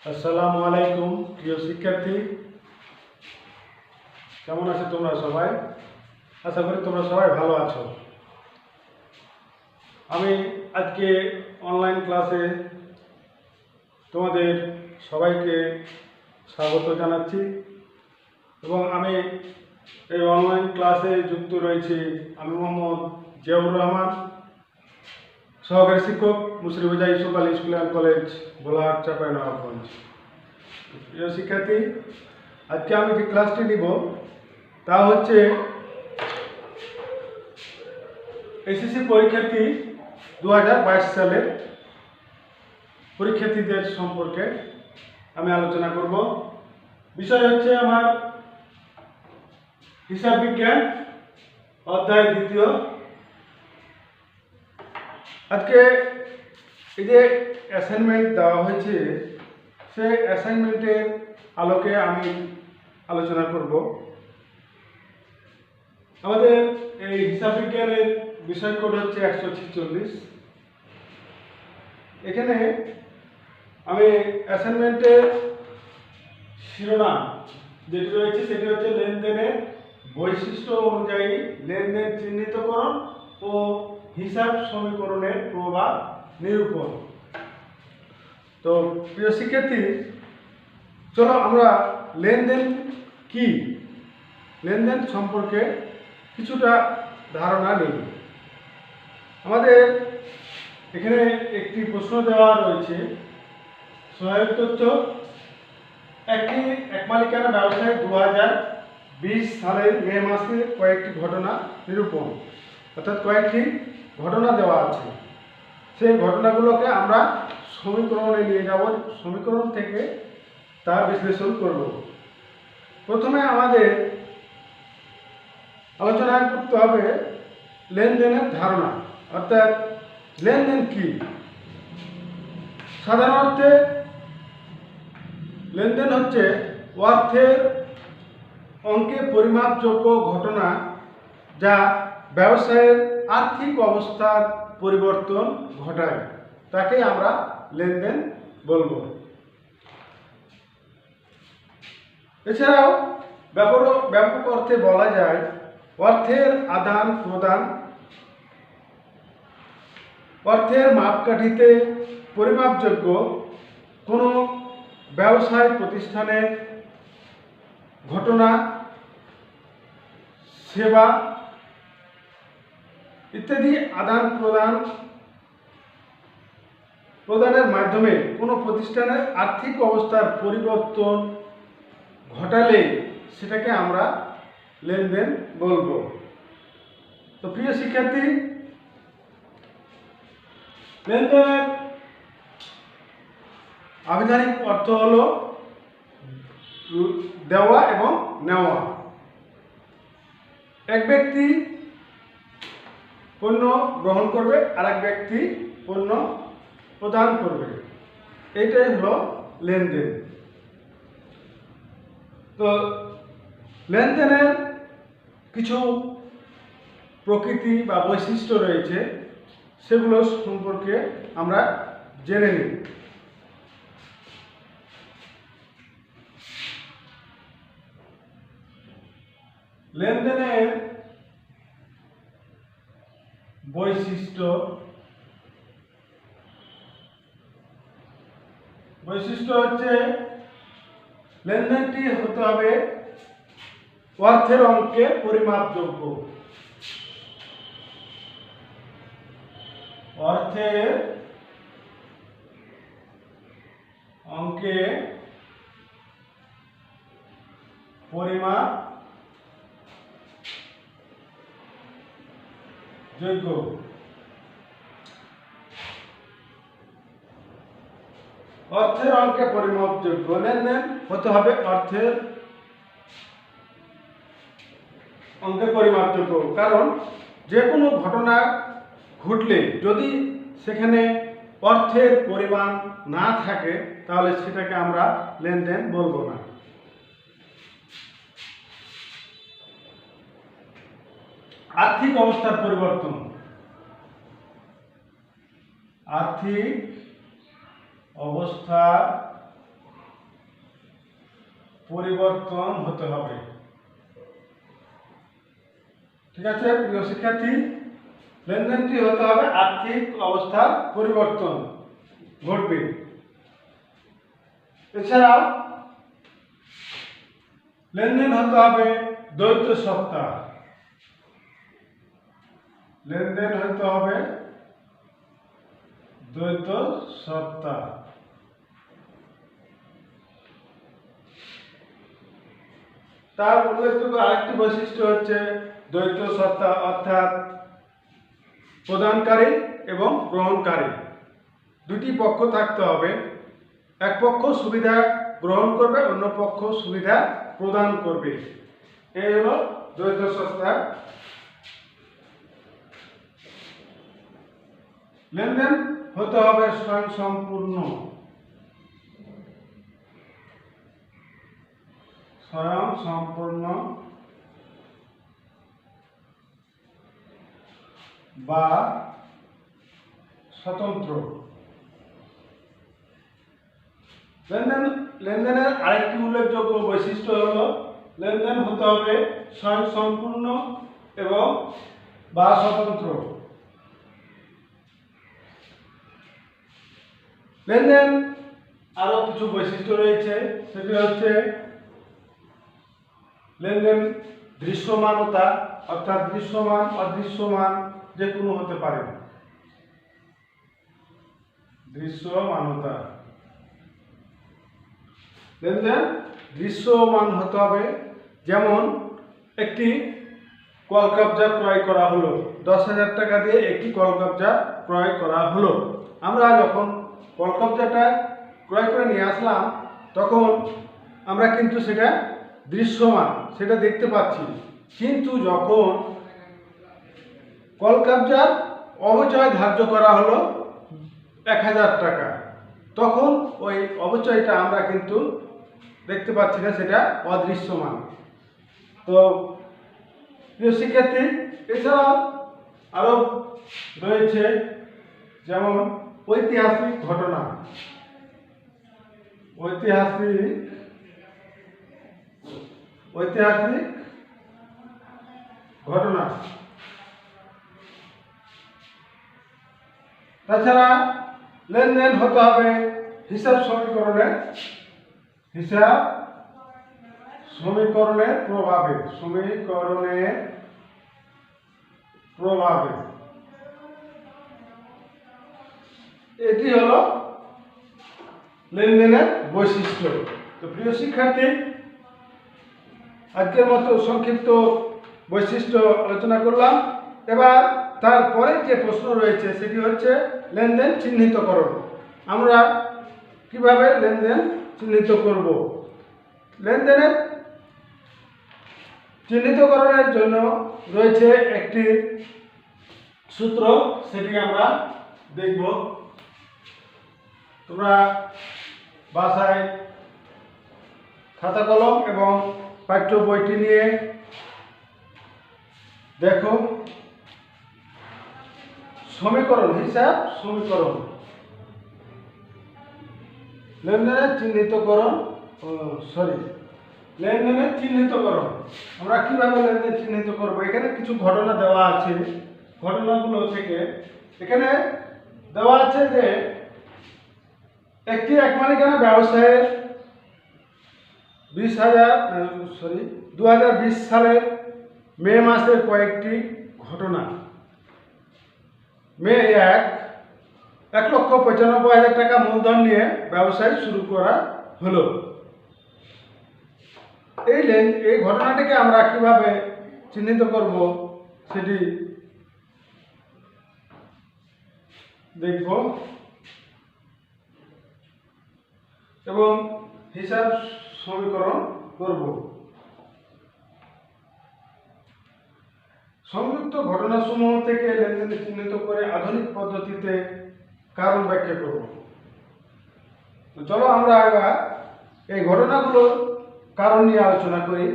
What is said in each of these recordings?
আসসালামু আলাইকুম প্রিয় শিক্ষার্থী, কেমন আছো তোমরা সবাই? আশা করি তোমরা সবাই ভালো আছো। আমি আজকে অনলাইন ক্লাসে তোমাদের সবাইকে স্বাগত জানাচ্ছি এবং আমি এই অনলাইন ক্লাসে যুক্ত রয়েছি। আমি মোহাম্মদ জিয়াউর রহমান, সহকারী শিক্ষক, Musribujai Yusuf Ali school and college, Bholahat, Chapainawabganj. প্রিয় শিক্ষার্থী, আজকে আমি যে ক্লাসটি নিব তা হচ্ছে এসএসসি পরীক্ষার্থী 2022 সালের পরীক্ষার্থীদের সম্পর্কে আমি আলোচনা করব। বিষয় হচ্ছে আমার হিসাব বিজ্ঞান অধ্যায় 2। আজকে এই যে অ্যাসাইনমেন্ট দেওয়া হয়েছে, সেই অ্যাসাইনমেন্টের আলোকে আমি আলোচনা করব। আমাদের এই হিসাব বিজ্ঞানের বিষয় কোড হচ্ছে 146। এখানে আমি অ্যাসাইনমেন্টের শিরোনাম যেটি রয়েছে সেটি হচ্ছে লেনদেনের বৈশিষ্ট্য অনুযায়ী লেনদেন চিহ্নিতকরণ ও হিসাব সমীকরণের প্রভাব নিরূপণ। তো প্রিয় শিক্ষার্থী, চলো আমরা লেনদেন কি, লেনদেন সম্পর্কে কিছুটা ধারণা নিই। আমাদের এখানে একটি প্রশ্ন দেওয়া রয়েছে, সহায়ক তথ্য। একটি একমালিকানা ব্যবসায় 2020 সালের মে মাসে কয়েকটি ঘটনা নিরূপণ, অর্থাৎ কয়েকটি ঘটনা দেওয়া আছে। সেই ঘটনাগুলোকে আমরা সমীকরণে নিয়ে যাব, সমীকরণ থেকে তা বিশ্লেষণ করব। প্রথমে আমাদের আলোচনা করতে হবে লেনদেনের ধারণা, অর্থাৎ লেনদেন কি। সাধারণ অর্থে লেনদেন হচ্ছে অর্থের অঙ্কে পরিমাপযোগ্য ঘটনা যা ব্যবসায়ের আর্থিক অবস্থার পরিবর্তন ঘটায়, তাকে আমরা লেনদেন বলবো। এছাড়াও ব্যাপক অর্থে বলা যায় অর্থের আদান প্রদান, অর্থের মাপকাঠিতে পরিমাপযোগ্য কোনো ব্যবসায় প্রতিষ্ঠানের ঘটনা, সেবা ইত্যাদি আদান প্রদানের মাধ্যমে কোনো প্রতিষ্ঠানের আর্থিক অবস্থার পরিবর্তন ঘটালে সেটাকে আমরা লেনদেন বলবো। তো প্রিয় শিক্ষার্থী, লেনদেনের আবিধানিক অর্থ হলো দেওয়া এবং নেওয়া। এক ব্যক্তি পণ্য গ্রহণ করবে, আর এক ব্যক্তি পণ্য প্রদান করবে, এইটাই হলো লেনদেন। তো লেনদেনের কিছু প্রকৃতি বা বৈশিষ্ট্য রয়েছে, সেগুলো সম্পর্কে আমরা জেনে নিই। লেনদেনের বৈশিষ্ট্য হচ্ছে লেনদেনটি হতে হবে অর্থের অঙ্কে পরিমাপযোগ্য। অর্থের অঙ্কে পরিমাপযোগ্য। অর্থের অঙ্কে পরিমাপযোগ্য লেনদেন হতে হবে অর্থের অঙ্কে পরিমাপযোগ্য। কারণ যে কোনো ঘটনা ঘটলে যদি সেখানে অর্থের পরিমাণ না থাকে, তাহলে সেটাকে আমরা লেনদেন বলবো না। আর্থিক অবস্থার পরিবর্তন, আর্থিক অবস্থার পরিবর্তন হতে হবে। ঠিক আছে প্রিয় শিক্ষার্থী, লেনদেনটি হতে হবে আর্থিক অবস্থার পরিবর্তন ঘটবে। এছাড়াও লেনদেন হতে হবে দ্বৈত সত্তা। লেনদেন হতে হবে দ্বৈত সত্তা। তার উল্লেখযোগ্য আরেকটি বৈশিষ্ট্য হচ্ছে দ্বৈত সত্তা, অর্থাৎ প্রদানকারী এবং গ্রহণকারী দুটি পক্ষ থাকতে হবে। এক পক্ষ সুবিধা গ্রহণ করবে, অন্য পক্ষ সুবিধা প্রদান করবে। এই হলো দ্বৈত সত্তা। লেনদেন হতে হবে স্বয়ংসম্পূর্ণ। স্বয়ংসম্পূর্ণ বা স্বতন্ত্র। লেনদেনের আরেকটি উল্লেখযোগ্য বৈশিষ্ট্য হলো লেনদেন হতে হবে স্বয়ংসম্পূর্ণ এবং বা স্বতন্ত্র। লেনদেন আরো কিছু বৈশিষ্ট্য রয়েছে, সেটি হচ্ছে লেনদেন দৃশ্যমানতা, অর্থাৎ দৃশ্যমান অদৃশ্যমান যে কোনো হতে পারে। দৃশ্যমানতা, লেনদেন দৃশ্যমান হতে হবে। যেমন একটি কলকব্জা ক্রয় করা হলো, 10,000 টাকা দিয়ে একটি কলকব্জা ক্রয় করা হলো। আমরা যখন কলকব্জাটা ক্রয় করে নিয়ে আসলাম তখন আমরা কিন্তু সেটা দৃশ্যমান, সেটা দেখতে পাচ্ছি। কিন্তু যখন কলকব্জার অবচয় ধার্য করা হলো 1,000 টাকা, তখন ওই অবচয়টা আমরা কিন্তু দেখতে পাচ্ছি না, সেটা অদৃশ্যমান। তো প্রিয় শিক্ষার্থী, এছাড়াও আরো রয়েছে যেমন ঐতিহাসিক ঘটনা। ঐতিহাসিক ঘটনা। তাছাড়া লেনদেন হতে হবে হিসাব সমীকরণের প্রভাবে। এটি হলো লেনদেনের বৈশিষ্ট্য। তো প্রিয় শিক্ষার্থী, আজকের মতো সংক্ষিপ্ত বৈশিষ্ট্য আলোচনা করলাম। এবার তারপরে যে প্রশ্ন রয়েছে সেটি হচ্ছে লেনদেন চিহ্নিতকরণ। আমরা কিভাবে লেনদেন চিহ্নিত করব? লেনদেনের চিহ্নিতকরণের জন্য রয়েছে একটি সূত্র, সেটি আমরা দেখব। তোমরা বাসায় খাতা কলম এবং পাঠ্য বইটি নিয়ে দেখো। হিসাব সমীকরণ, লেনদেনের চিহ্নিতকরণ। আমরা কিভাবে লেনদেন চিহ্নিত করব? এখানে কিছু ঘটনা দেওয়া আছে। ঘটনাগুলো থেকে এখানে দেওয়া আছে যে একটি এক মালিকানা ব্যবসায়ের 2020 সালের মে মাসের কয়েকটি ঘটনা। মে 1,95,000 টাকা মূলধন নিয়ে ব্যবসায় শুরু করা হলো। এই ঘটনাটিকে আমরা কিভাবে চিহ্নিত করব সেটি দেখব এবং হিসাব সমীকরণ করব। সংযুক্ত ঘটনাসমূহ থেকে লেনদেন চিহ্নিত করে আধুনিক পদ্ধতিতে কারণ ব্যাখ্যা করব। তো চলো আমরা এবার এই ঘটনাগুলোর কারণ নিয়ে আলোচনা করি।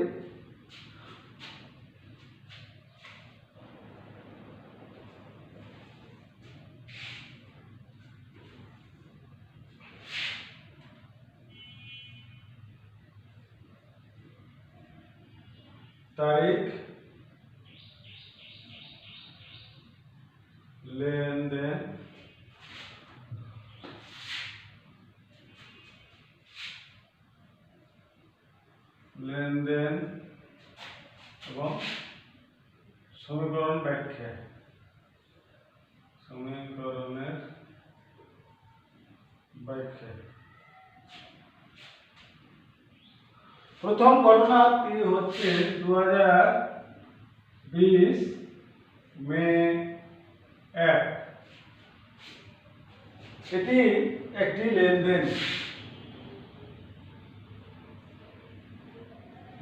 তারিখ লেনদেন এবং সমীকরণ ব্যাখ্যা সমীকরণের ব্যাখ্যা। প্রথম ঘটনাটি হচ্ছে 2020 মে 1। এটি একটি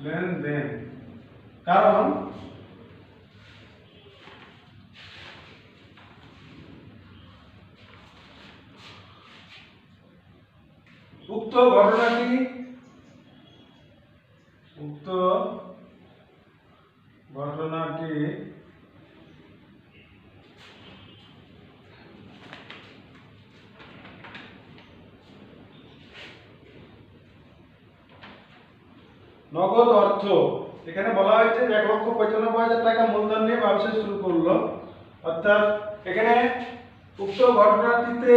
লেনদেন কারণ উক্ত ঘটনাটি নগদ অর্থ, এখানে বলা হয়েছে 1,95,000 টাকা মূলধন নিয়ে ব্যবসা শুরু করলো, অর্থাৎ এখানে উক্ত ঘটনাটিতে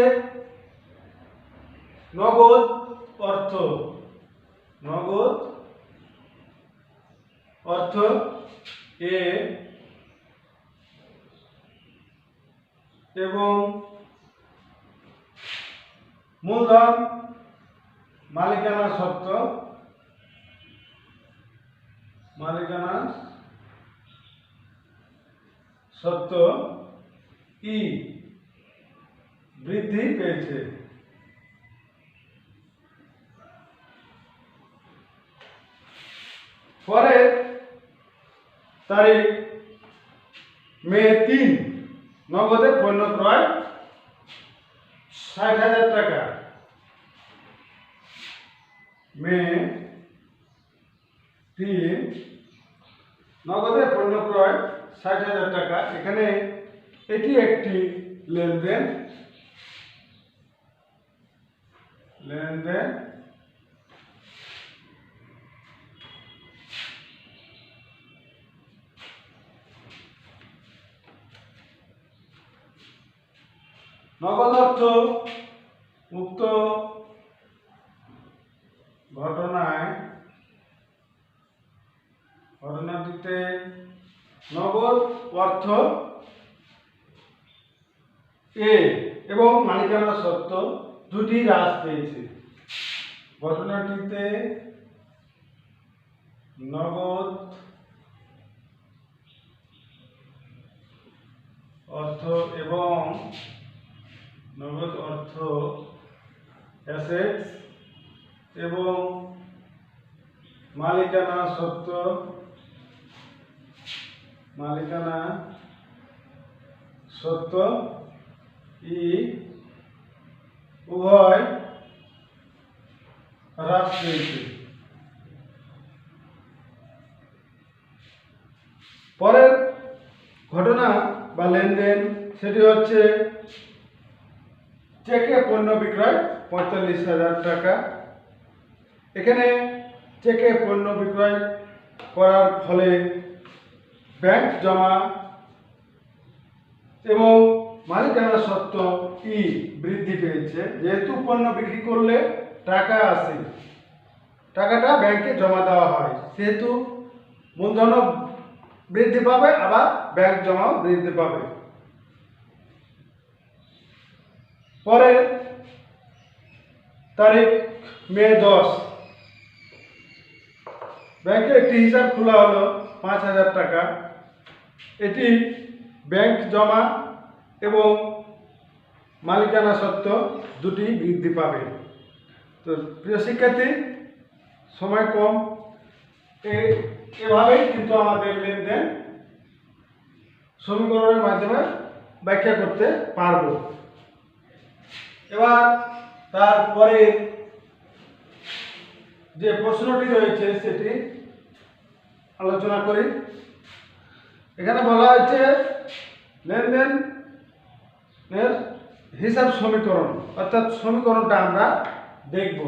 নগদ অর্থ এ এবং মূলধন মালিকানা সত্ত্ব ই বৃদ্ধি পেয়েছে। পরে তারিখ মে 3 নগদে পণ্য ক্রয় 60,000 টাকা। মে 3 নগদে পণ্য ক্রয় 60,000 টাকা। এখানে এটি একটি লেনদেন নগদ অর্থ উক্ত ঘটনাটিতে নগদ অর্থ এ এবং মালিকানা সত্ত্ব দুটি হ্রাস পেয়েছে। ঘটনাটিতে নগদ অর্থ এবং অ্যাসেটস এবং মালিকানা সত্ত্ব ই উভয় হ্রাস পেয়েছে। পরের ঘটনা বা লেনদেন সেটি হচ্ছে চেকে পণ্য বিক্রয় 45,000 টাকা। এখানে চেকে পণ্য বিক্রয় করার ফলে ব্যাংক জমা এবং মালিকানা সত্ত্ব ই বৃদ্ধি পেয়েছে। যেহেতু পণ্য বিক্রি করলে টাকা আসে, টাকাটা ব্যাংকে জমা দেওয়া হয়, সেহেতু মূলধনও বৃদ্ধি পাবে, আবার ব্যাংক জমাও বৃদ্ধি পাবে। পরে তারিখ মে 10 ব্যাংকে একটি হিসাব খোলা হলো 5,000 টাকা। এটি ব্যাংক জমা এবং মালিকানা সত্ত্ব দুটি বৃদ্ধি পাবে। তো প্রিয় শিক্ষার্থী, সময় কম, এভাবেই কিন্তু আমাদের লেনদেন সমীকরণের মাধ্যমে ব্যাখ্যা করতে পারব। এবার তারপরে যে প্রশ্নটি রয়েছে সেটি আলোচনা করি। এখানে বলা হয়েছে লেনদেনের হিসাব সমীকরণ, অর্থাৎ সমীকরণটা আমরা দেখব।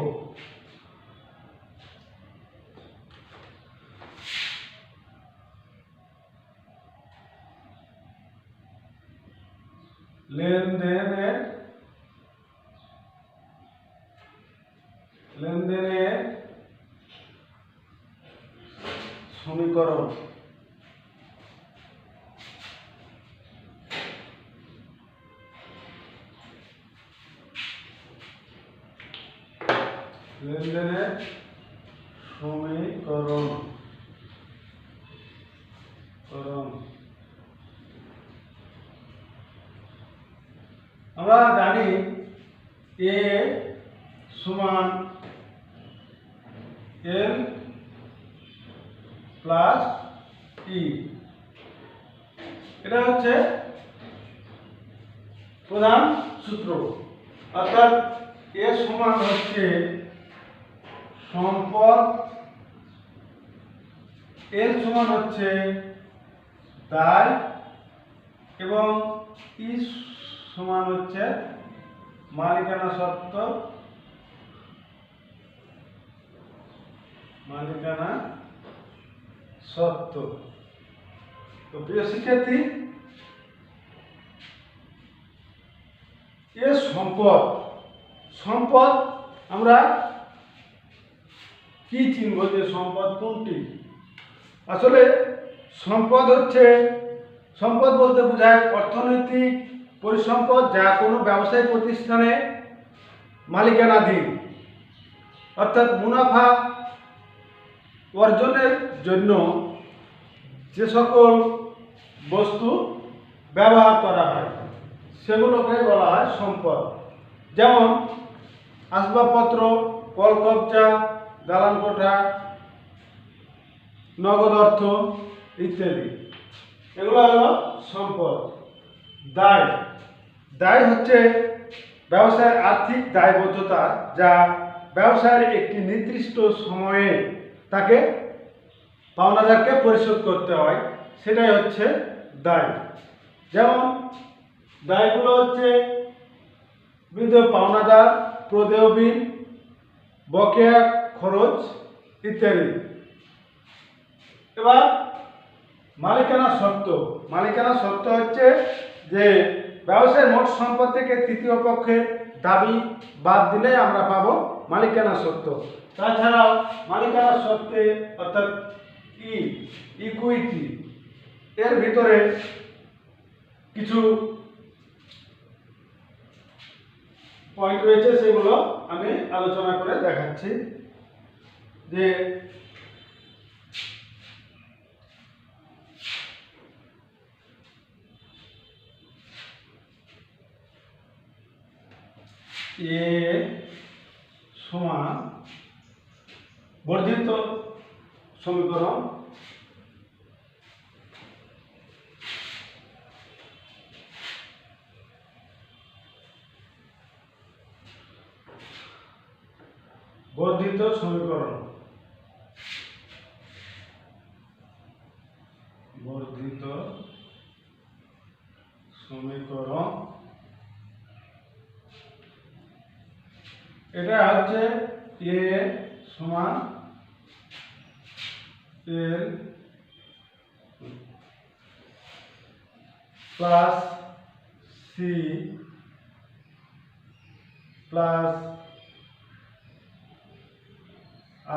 লেনদেনের লেনদেনের সমীকরণ। লেনদেনের সমীকরণ আমরা জানি এ সমান এল প্লাস ই, এটা হচ্ছে প্রধান সূত্র। অর্থাৎ এ সমান হচ্ছে সম্পদ, এল সমান হচ্ছে দায় এবং ই সমান হচ্ছে মালিকানা সত্ত্ব। তো প্রিয় শিক্ষার্থী, এ সম্পদ আমরা কি চিনব যে সম্পদ কোনটি? আসলে সম্পদ বলতে বোঝায় অর্থনৈতিক পরিসম্পদ যা কোনো ব্যবসায়িক প্রতিষ্ঠানে মালিকানাধীন, অর্থাৎ মুনাফা অর্জনের জন্য যে সকল বস্তু ব্যবহার করা হয় সেগুলোকে বলা হয় সম্পদ। যেমন আসবাবপত্র, কলকবজা, দালান কোঠা, নগদ অর্থ ইত্যাদি, এগুলো হলো সম্পদ। দায় হচ্ছে ব্যবসায়ের আর্থিক দায়বদ্ধতা যা ব্যবসায়ের একটি নির্দিষ্ট সময়ে তাকে পাওনাদারকে পরিশোধ করতে হয়, সেটাই হচ্ছে দায়। যেমন দায়গুলো হচ্ছে বিদেয় পাওনাদার, প্রদেয় বিল, বকেয়া খরচ ইত্যাদি। এবার মালিকানা সত্ত্ব হচ্ছে যে ব্যবসায়ের মোট সম্পদ থেকে তৃতীয় পক্ষের দাবি বাদ দিলে আমরা পাবো মালিকানা সত্ত্ব। তাছাড়াও মালিকানা সত্ত্বে অর্থাৎ ইকুইটি এর ভিতরে কিছু পয়েন্ট রয়েছে, সেগুলো আমি আলোচনা করে দেখাচ্ছি। যে এ সমান বর্ধিত সমীকরণ, বর্ধিত সমীকরণ এটা হচ্ছে এ সমান L plus C plus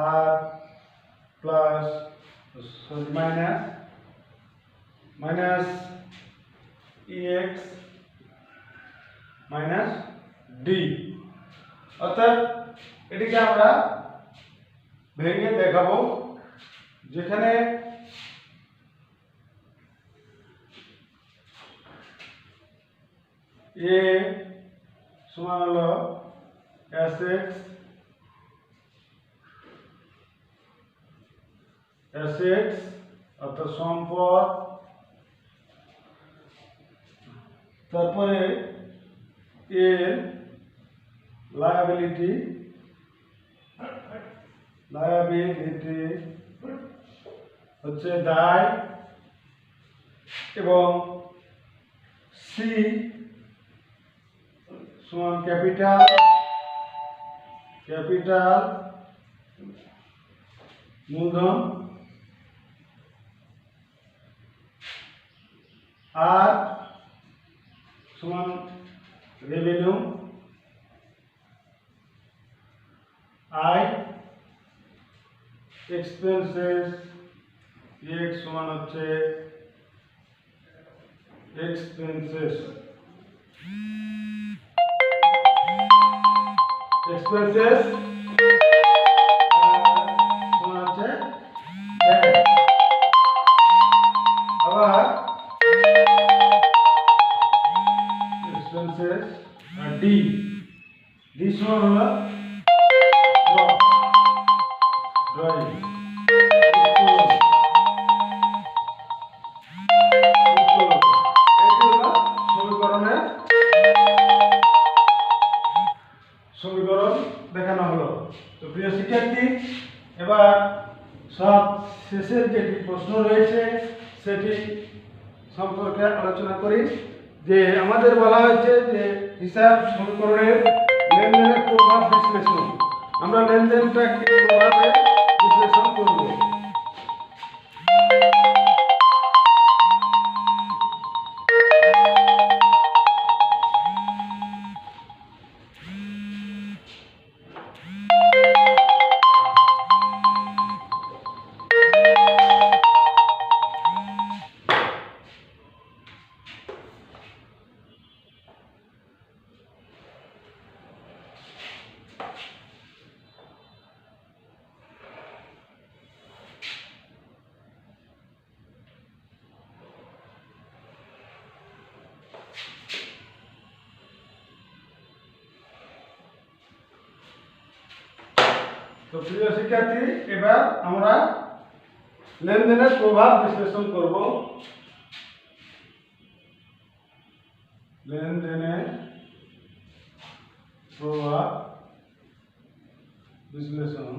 R plus minus EX minus D. অর্থাৎ এটিকে আমরা ভেঙে দেখাবো, যেখানে এ সমান হলো এস এক্স অর্থাৎ সম্পদ, তারপরে এর লায়াবিলিটি হচ্ছে দায়, এবং সি সমান ক্যাপিটাল মূলধন, আর সমান রেভিনিউ, আয় এক্সপেন্সেস, এক্স সমান হচ্ছে এক্সপেন্সেস, এক্সপেন্সেস সমান হচ্ছে ব্যয়। আবার এক্সপেন্সেস আর ডি, ডি সমান হলো ড্রয়িং, সমীকরণ দেখানো হলো। তো প্রিয় শিক্ষার্থী, এবার সব শেষের যেটি প্রশ্ন রয়েছে সেটি সম্পর্কে আলোচনা করি। যে আমাদের বলা হয়েছে যে হিসাব সমীকরণের লেনদেনের প্রভাব বিশ্লেষণ। আমরা লেনদেনটাকে প্রভাবে বিশ্লেষণ করব। তো প্রিয় শিক্ষার্থী, এবার আমরা লেনদেনের প্রভাব বিশ্লেষণ করব। লেনদেনের প্রভাব বিশ্লেষণ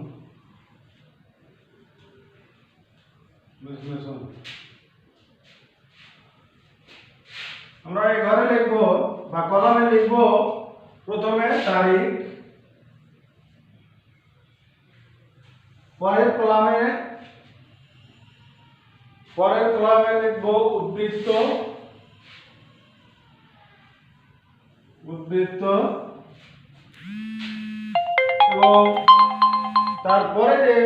আমরা এই ঘরে লিখব বা কলমে লিখব প্রথমে তারিখ, পরের কলামে লিখব উদ্বৃত্ত, এবং তারপরে যে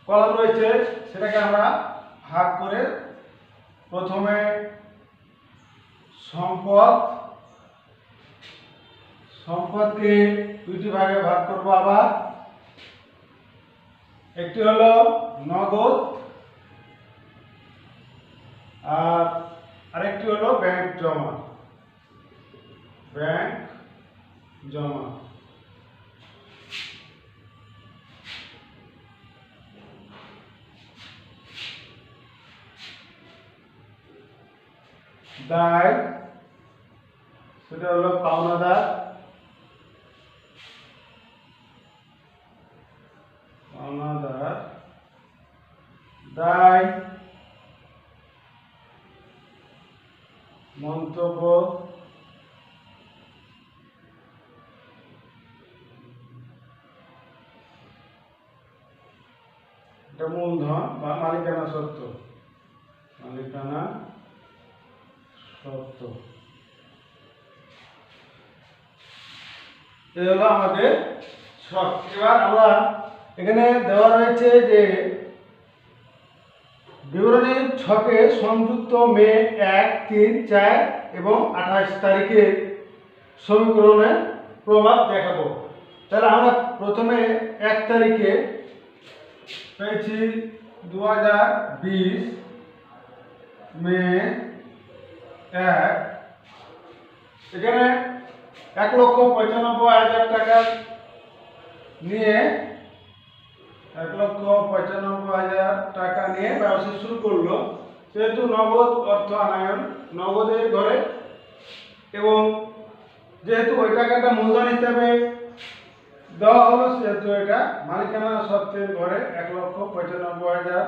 কলাম রয়েছে সেটাকে আমরা ভাগ করে প্রথমে সম্পদকে দুটি ভাগে ভাগ করব। আবার একটি হলো নগদ আর আরেকটি হলো ব্যাংক জমা। দায় সেটা হলো পাওনাদার, দায় মন্তব্য, এটা মূলধন বা মালিকানা সত্ত্ব, এই হলো আমাদের ছক। এবার আমরা এখানে দেওয়া রয়েছে যে বিবরণীর ছকে সংযুক্ত মে 1, 3, 4 এবং 28 তারিখের সমীকরণের প্রভাব দেখাবো। তাহলে আমরা প্রথমে 1 তারিখে পেয়েছি 2020 মে 1, এখানে 1,95,000 টাকা নিয়ে 1,95,000 টাকা নিয়ে ব্যবসা শুরু করলো। সেহেতু নগদ অর্থ আনায়ন নগদের ঘরে, এবং যেহেতু ওই টাকাটা মূলধন হিসাবে দেওয়া হলো সেহেতু এটা মালিকানা সত্ত্বের ঘরে 1,95,000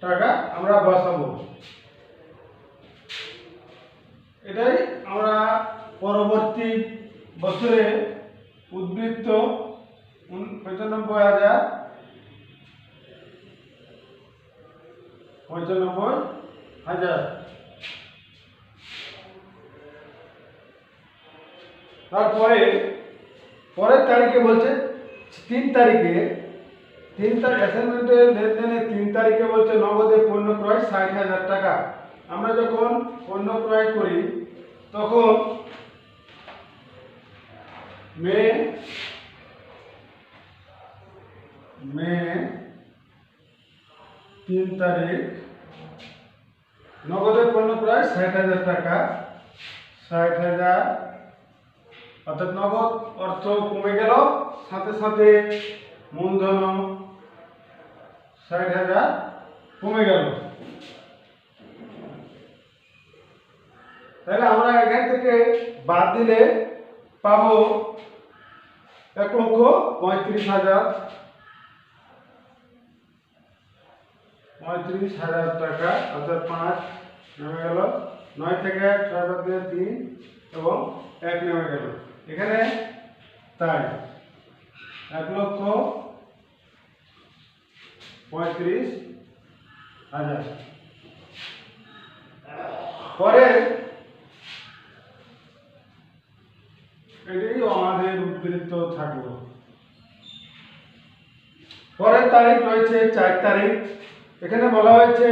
টাকা আমরা বসাবো। এটাই আমরা পরবর্তী বছরে উদ্বৃত্ত 95,000 তারপরে পরের তারিখে বলছে 3 তারিখে অ্যাসাইনমেন্টের লেনদেনে 3 তারিখে বলছে নগদে পণ্য ক্রয় 60,000 টাকা। আমরা যখন পণ্য ক্রয় করি তখন মে 3 তারিখ নগদে পণ্য ক্রয় 60,000 টাকা। 60,000 অর্থাৎ নগদ অর্থ কমে গেল, সাথে সাথে মূলধন 60,000 কমে গেল। তাহলে আমরা এখান থেকে বাদ দিলে পাবো 1,35,000 টাকা, অর্থাৎ 5 নেমে গেল, 9 থেকে 6 দিয়ে 3 এবং 1 নেমে গেল এখানে। তাই 1,35,000। পরে এটাই আমাদের উদ্বৃত্ত থাকলো। পরের তারিখ রয়েছে 4 তারিখ। এখানে বলা হয়েছে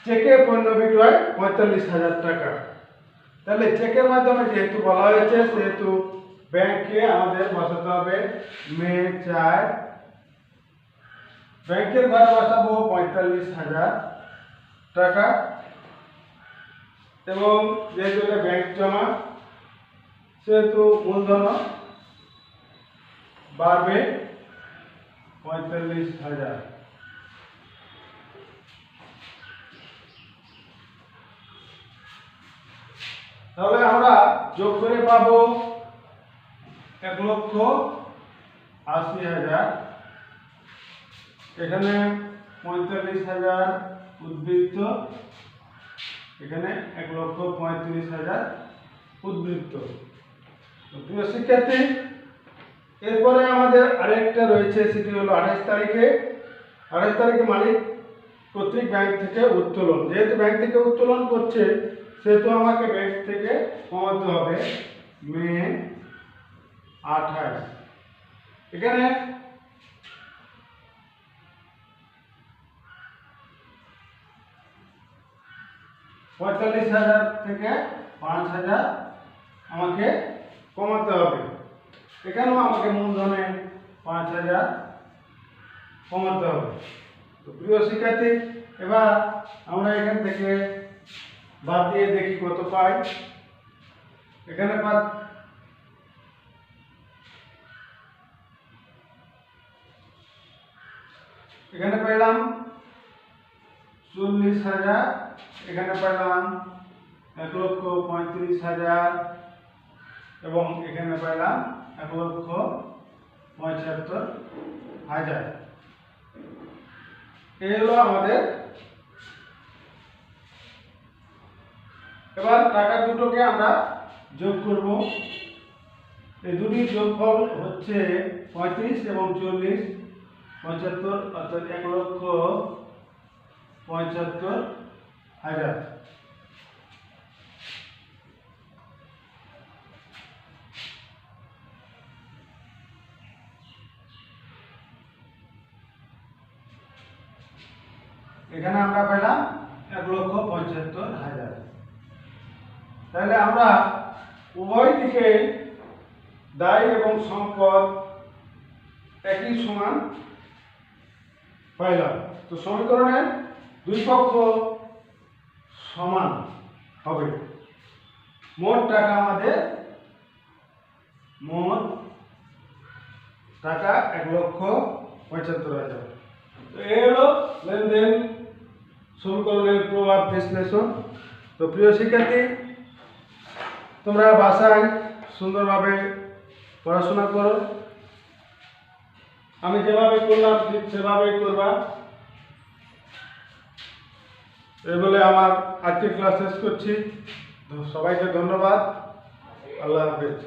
চেকে পণ্য বিক্রয় 45,000 টাকা। তাহলে চেকের মাধ্যমে যেহেতু বলা হয়েছে সেহেতু ব্যাংকে আমাদের বসাতে হবে মে 4, ব্যাংকের ঘরে বসাবো 45,000 টাকা, এবং যেহেতু এটা ব্যাংক জমা সেহেতু মূলধন বাড়বে 45,000। তাহলে আমরা যোগ করে পাবো 1,80,000। এখানে 45,000 উদ্বৃত্ত, এখানে 1,35,000 উদ্বৃত্ত। প্রিয় শিক্ষার্থী, এরপরে আমাদের আরেকটা রয়েছে, সেটি হলো 28 তারিখে। 28 তারিখে মালিক কর্তৃক ব্যাংক থেকে উত্তোলন। যেহেতু ব্যাংক থেকে উত্তোলন করছে সেহেতু আমাকে ব্যাংক থেকে কমাতে হবে মে 28। এখানে $45,000 থেকে 5,000 আমাকে কমাতে হবে। এখানেও আমাকে মূলধনে 5,000 কমাতে হবে। তো প্রিয় শিক্ষার্থী, এবার আমরা এখান থেকে বাদ দিয়ে দেখি কত পাই। এখানে পেলাম 40,000, এখানে পেলাম 1,35,000 এবং এখানে পেলাম 1,75,000। এই হলো আমাদের। এবার টাকা দুটোকে আমরা যোগ করব। এই দুটির যোগফল হচ্ছে 35 এবং 40, 75, অর্থাৎ 1,75,000। এখানে আমরা পেলাম 1,75,000। তাহলে আমরা উভয় দিকে দায় এবং সম্পদ একই সমান পাইলাম। তো সমীকরণের দুই পক্ষ সমান হবে। মোট টাকা আমাদের 1,75,000। তো এই হলো লেনদেন সমীকরণের প্রভাব বিশ্লেষণ। তো প্রিয় শিক্ষার্থী, তোমরা বাসায় সুন্দরভাবে পড়াশোনা করো। আমি যেভাবে করলাম ঠিক সেভাবেই করবা। এই বলে আমার আজকের ক্লাস শেষ করছি। সবাইকে ধন্যবাদ। আল্লাহ হাফেজ।